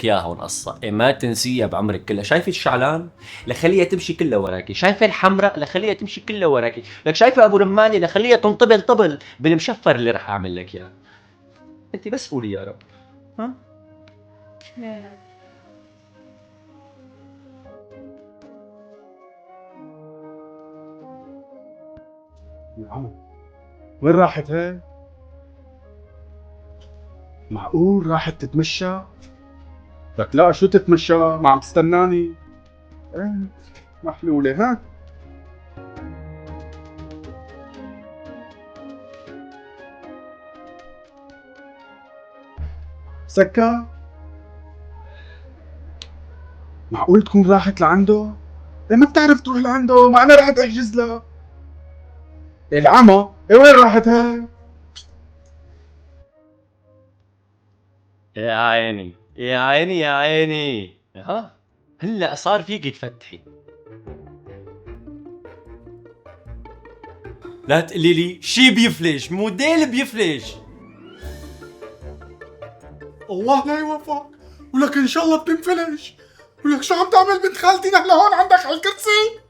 يا هون قصة إيه ما تنسيها بعمرك كلها. شايفة الشعلان لخليها تمشي كلها وراكي، شايفة الحمراء لخليها تمشي كلها وراكي، لك شايفة ابو رماني لخليها تنطبل طبل بالمشفر اللي رح اعمل لك اياه. انت بس قولي يا رب. ها يا عم وين راحت هي؟ معقول راحت تتمشى؟ لك لا شو تتمشى؟ ما عم تستناني؟ ايه محلولة ها؟ سكر؟ معقول تكون راحت لعنده؟ إيه ما بتعرف تروح لعنده؟ ما انا رحت احجز لها. العمى، إيه وين راحت هي؟ يا عيني يا عيني يا عيني. ها هلا صار فيك تفتحي. لا تقولي لي شي بيفلش، موديل بيفلش. الله لا يوفقك، ولك ان شاء الله بتنفلش. ولك شو عم تعمل بنت خالتي نحن هون عندك على الكرسي؟